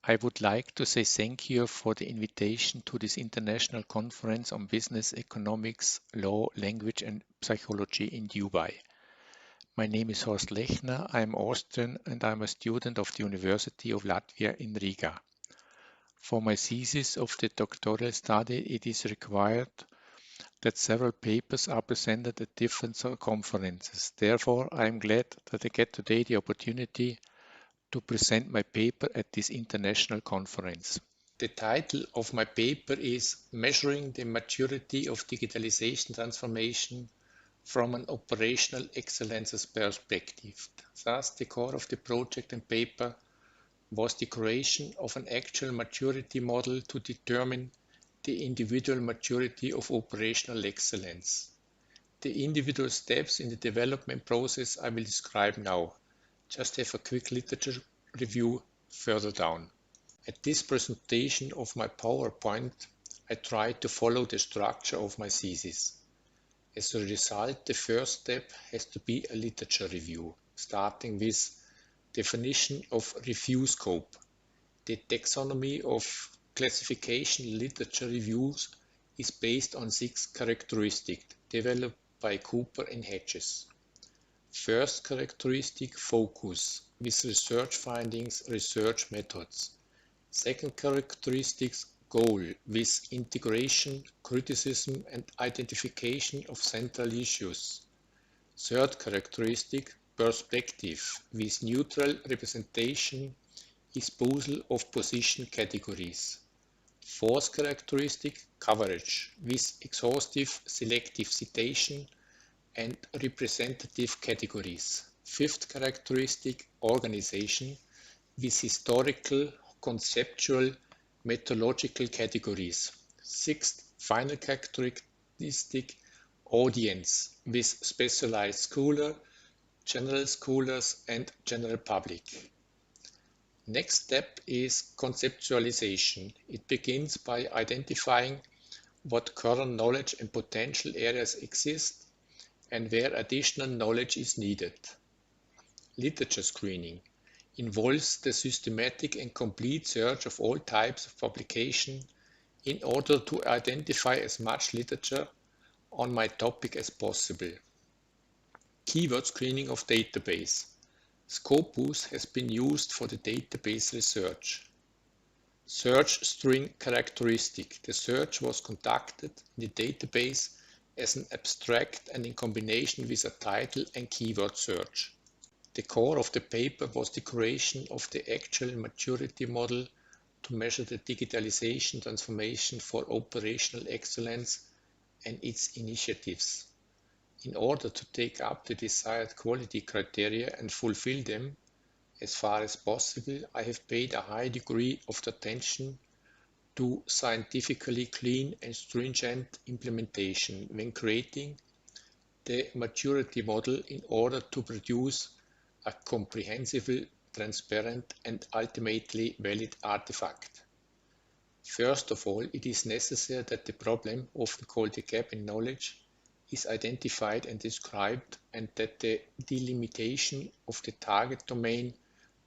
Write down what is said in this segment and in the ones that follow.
I would like to say thank you for the invitation to this international conference on business, economics, law, language and psychology in Dubai. My name is Horst Lechner. I am Austrian and I am a student of the University of Latvia in Riga. For my thesis of the doctoral study, it is required that several papers are presented at different conferences. Therefore, I am glad that I get today the opportunity to present my paper at this international conference. The title of my paper is Measuring the Maturity of Digitalization Transformation from an Operational Excellences Perspective. Thus, the core of the project and paper was the creation of an actual maturity model to determine the individual maturity of operational excellence. The individual steps in the development process I will describe now. Just have a quick literature review further down. At this presentation of my PowerPoint, I tried to follow the structure of my thesis. As a result, the first step has to be a literature review, starting with definition of review scope. The taxonomy of classification literature reviews is based on 6 characteristics developed by Cooper and Hedges. First characteristic, focus, with research findings, research methods. Second characteristics, goal, with integration, criticism and identification of central issues. Third characteristic, perspective, with neutral representation, espousal of position categories. Fourth characteristic, coverage, with exhaustive selective citation and representative categories. Fifth characteristic, organization, with historical, conceptual, methodological categories. Sixth, final characteristic, audience, with specialized scholar, general scholars and general public. Next step is conceptualization. It begins by identifying what current knowledge and potential areas exist and where additional knowledge is needed. Literature screening involves the systematic and complete search of all types of publication in order to identify as much literature on my topic as possible. Keyword screening of database. Scopus has been used for the database research. Search string characteristic. The search was conducted in the database as an abstract and in combination with a title and keyword search. The core of the paper was the creation of the actual maturity model to measure the digitalization transformation for operational excellence and its initiatives. In order to take up the desired quality criteria and fulfill them as far as possible, I have paid a high degree of attention to scientifically clean and stringent implementation when creating the maturity model in order to produce a comprehensible, transparent and ultimately valid artifact. First of all, it is necessary that the problem, often called the gap in knowledge, is identified and described, and that the delimitation of the target domain,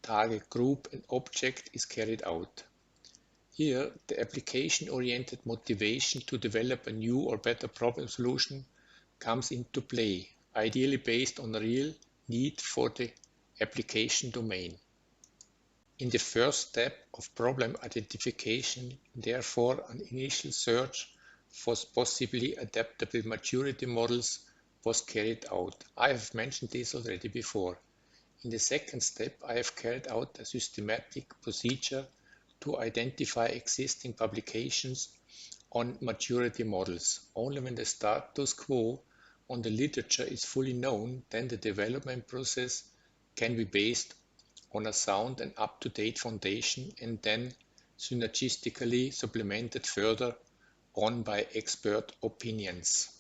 target group and object is carried out. Here, the application-oriented motivation to develop a new or better problem solution comes into play, ideally based on a real need for the application domain. In the first step of problem identification, therefore, an initial search for possibly adaptable maturity models was carried out. I have mentioned this already before. In the second step, I have carried out a systematic procedure to identify existing publications on maturity models. Only when the status quo on the literature is fully known, then the development process can be based on a sound and up-to-date foundation and then synergistically supplemented further on by expert opinions.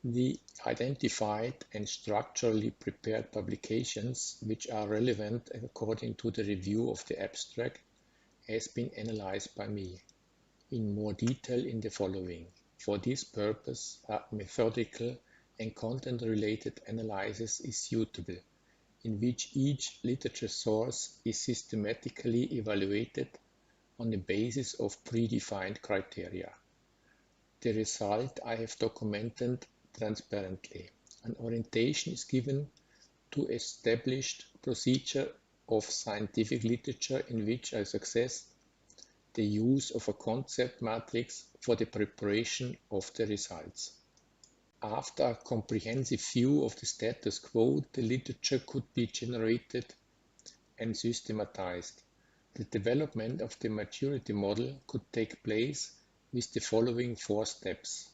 The identified and structurally prepared publications, which are relevant according to the review of the abstract, has been analyzed by me in more detail in the following. For this purpose, a methodical and content-related analysis is suitable. in which each literature source is systematically evaluated on the basis of predefined criteria. The result I have documented transparently. An orientation is given to established procedure of scientific literature in which I suggest the use of a concept matrix for the preparation of the results. After a comprehensive view of the status quo, the literature could be generated and systematized. The development of the maturity model could take place with the following 4 steps.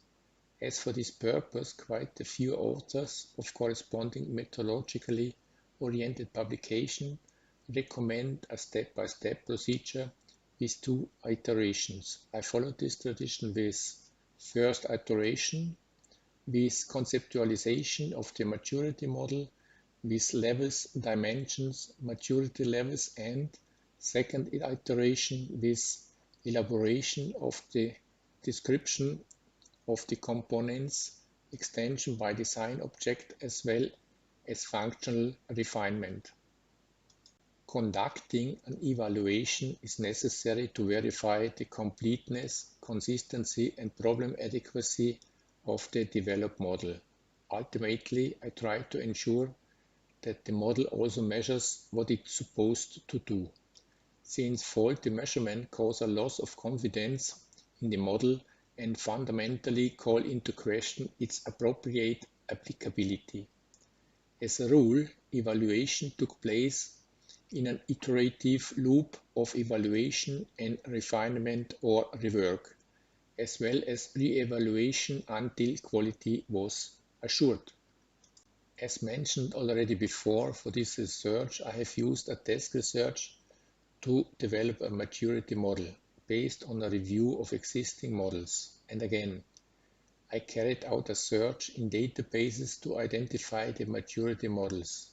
As for this purpose, quite a few authors of corresponding methodologically oriented publication recommend a step-by-step procedure with 2 iterations. I follow this tradition with first iteration, with conceptualization of the maturity model, with levels, dimensions, maturity levels, and second iteration with elaboration of the description of the components, extension by design object, as well as functional refinement. Conducting an evaluation is necessary to verify the completeness, consistency, and problem adequacy of the developed model. Ultimately, I try to ensure that the model also measures what it's supposed to do. Since faulty measurement cause a loss of confidence in the model and fundamentally call into question its appropriate applicability. As a rule, evaluation took place in an iterative loop of evaluation and refinement or rework, as well as re-evaluation until quality was assured. As mentioned already before, for this research I have used a desk research to develop a maturity model based on a review of existing models. And again, I carried out a search in databases to identify the maturity models.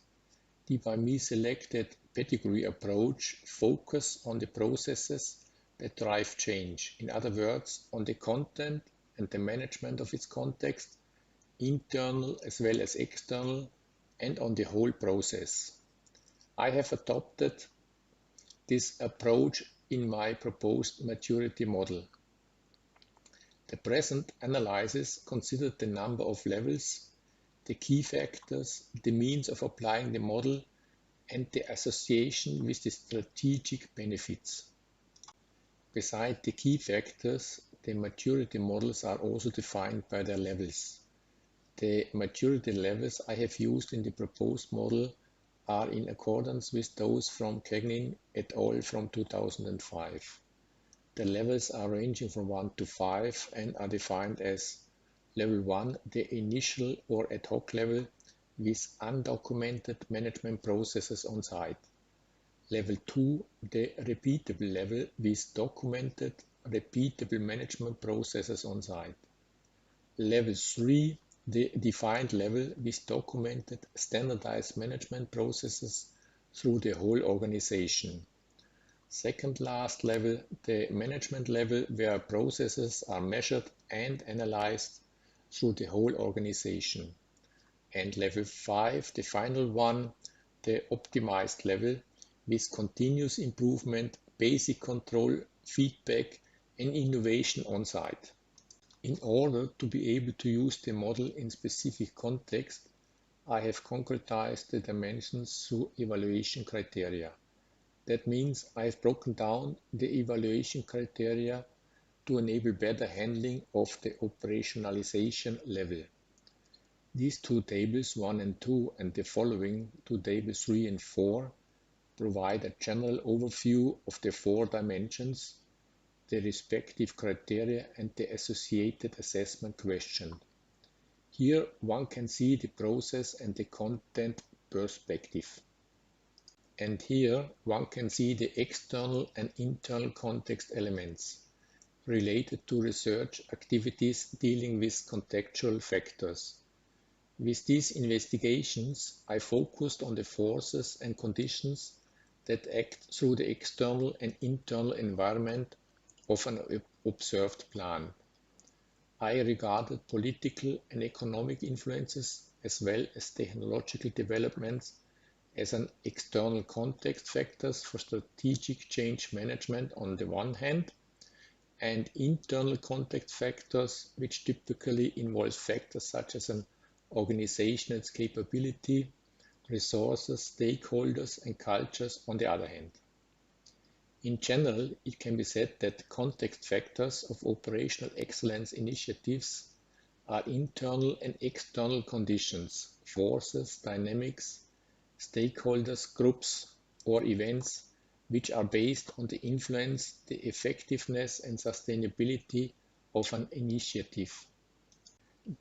The by me selected pedigree approach focus on the processes that drive change. In other words, on the content and the management of its context, internal as well as external, and on the whole process. I have adopted this approach in my proposed maturity model. The present analysis considered the number of levels, the key factors, the means of applying the model, and the association with the strategic benefits. Beside the key factors, the maturity models are also defined by their levels. The maturity levels I have used in the proposed model are in accordance with those from Kegnin et al. From 2005. The levels are ranging from 1 to 5 and are defined as Level 1, the initial or ad hoc level with undocumented management processes on site. Level 2, the repeatable level with documented, repeatable management processes on site. Level 3, the defined level with documented, standardized management processes through the whole organization. Second last level, the management level where processes are measured and analyzed through the whole organization. And level 5, the final one, the optimized level with continuous improvement, basic control, feedback, and innovation on site. In order to be able to use the model in specific context, I have concretized the dimensions through evaluation criteria. That means I have broken down the evaluation criteria to enable better handling of the operationalization level. These 2 tables 1 and 2 and the following 2 tables 3 and 4 provide a general overview of the 4 dimensions, the respective criteria, and the associated assessment question. Here one can see the process and the content perspective. And here one can see the external and internal context elements related to research activities dealing with contextual factors. With these investigations, I focused on the forces and conditions that act through the external and internal environment of an observed plan. I regarded political and economic influences as well as technological developments as an external context factors for strategic change management on the one hand, and internal context factors, which typically involve factors such as an organization's capability, resources, stakeholders, and cultures on the other hand. In general, it can be said that context factors of operational excellence initiatives are internal and external conditions, forces, dynamics, stakeholders, groups, or events which are based on the influence, the effectiveness, and sustainability of an initiative.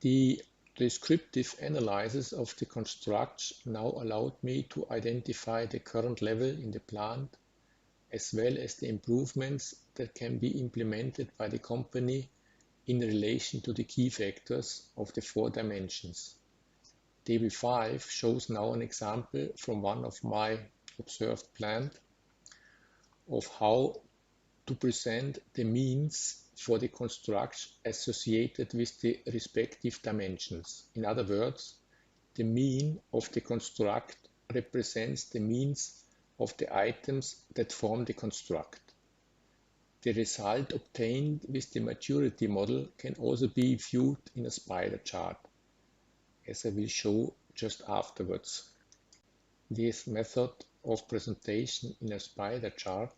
The descriptive analysis of the construct now allowed me to identify the current level in the plant, as well as the improvements that can be implemented by the company in relation to the key factors of the 4 dimensions. Table 5 shows now an example from one of my observed plants of how to present the means for the construct associated with the respective dimensions. In other words, the mean of the construct represents the means of the items that form the construct. The result obtained with the maturity model can also be viewed in a spider chart, as I will show just afterwards. This method of presentation in a spider chart,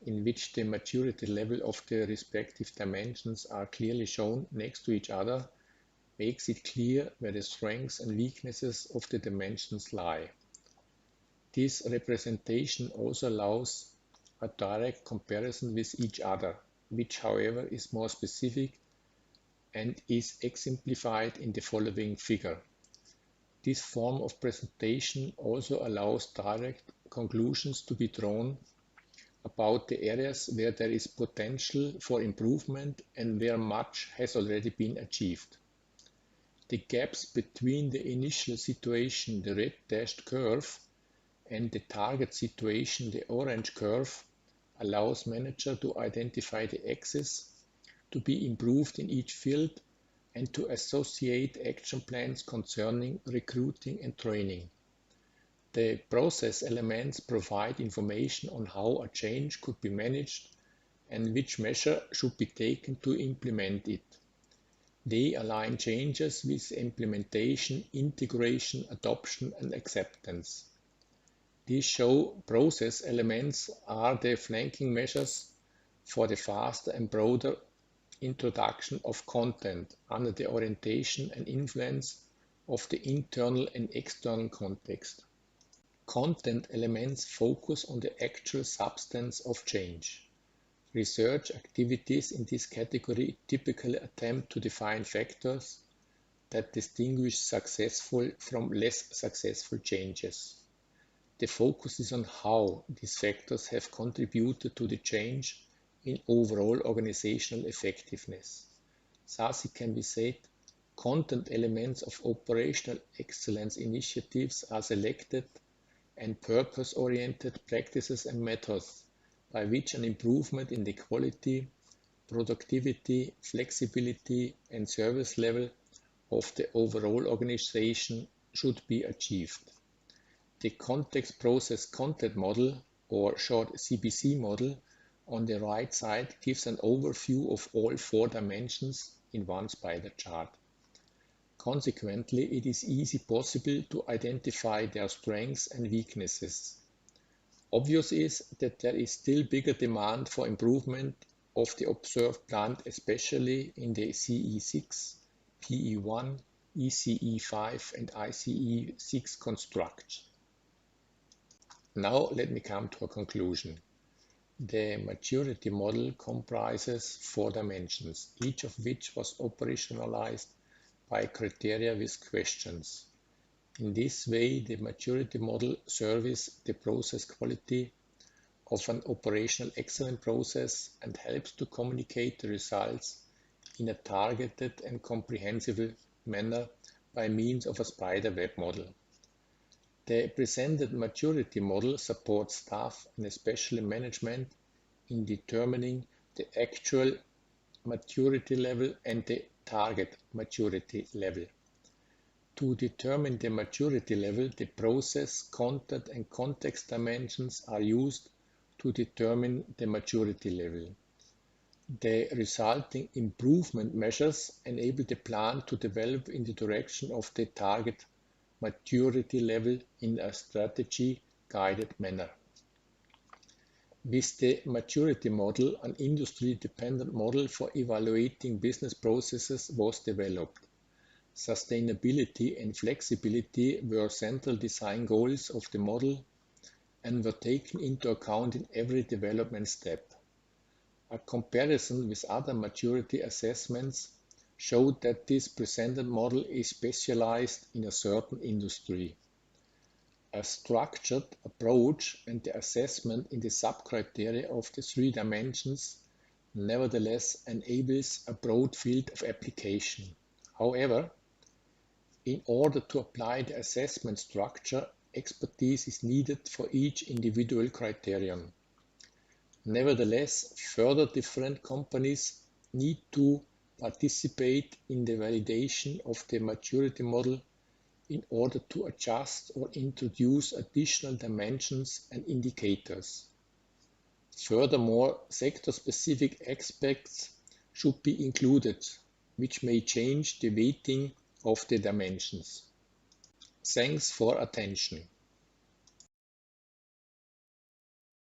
in which the maturity level of the respective dimensions are clearly shown next to each other, makes it clear where the strengths and weaknesses of the dimensions lie. This representation also allows a direct comparison with each other, which however is more specific and is exemplified in the following figure. This form of presentation also allows direct conclusions to be drawn about the areas where there is potential for improvement and where much has already been achieved. The gaps between the initial situation, the red dashed curve, and the target situation, the orange curve, allows manager to identify the axes to be improved in each field and to associate action plans concerning recruiting and training. The process elements provide information on how a change could be managed and which measure should be taken to implement it. They align changes with implementation, integration, adoption, and acceptance. These show process elements are the flanking measures for the faster and broader introduction of content under the orientation and influence of the internal and external context. Content elements focus on the actual substance of change. Research activities in this category typically attempt to define factors that distinguish successful from less successful changes. The focus is on how these factors have contributed to the change in overall organizational effectiveness. Thus, it can be said, content elements of operational excellence initiatives are selected and purpose-oriented practices and methods by which an improvement in the quality, productivity, flexibility, and service level of the overall organization should be achieved. The Context Process Content Model, or short CPC model, on the right side gives an overview of all 4 dimensions in one spider chart. Consequently, it is easily possible to identify their strengths and weaknesses. Obvious is that there is still bigger demand for improvement of the observed plant, especially in the CE6, PE1, ECE5 and ICE6 constructs. Now let me come to a conclusion. The maturity model comprises 4 dimensions, each of which was operationalized by criteria with questions. In this way, the maturity model serves the process quality of an operational excellent process and helps to communicate the results in a targeted and comprehensible manner by means of a spider web model. The presented maturity model supports staff and especially management in determining the actual maturity level and the target maturity level. To determine the maturity level, the process, content, and context dimensions are used to determine the maturity level. The resulting improvement measures enable the plan to develop in the direction of the target maturity level in a strategy-guided manner. With the maturity model, an industry-dependent model for evaluating business processes was developed. Sustainability and flexibility were central design goals of the model and were taken into account in every development step. A comparison with other maturity assessments showed that this presented model is specialized in a certain industry. A structured approach and the assessment in the sub-criteria of the three dimensions nevertheless enables a broad field of application. However, in order to apply the assessment structure, expertise is needed for each individual criterion. Nevertheless, further different companies need to participate in the validation of the maturity model in order to adjust or introduce additional dimensions and indicators. Furthermore, sector-specific aspects should be included, which may change the weighting of the dimensions. Thanks for attention.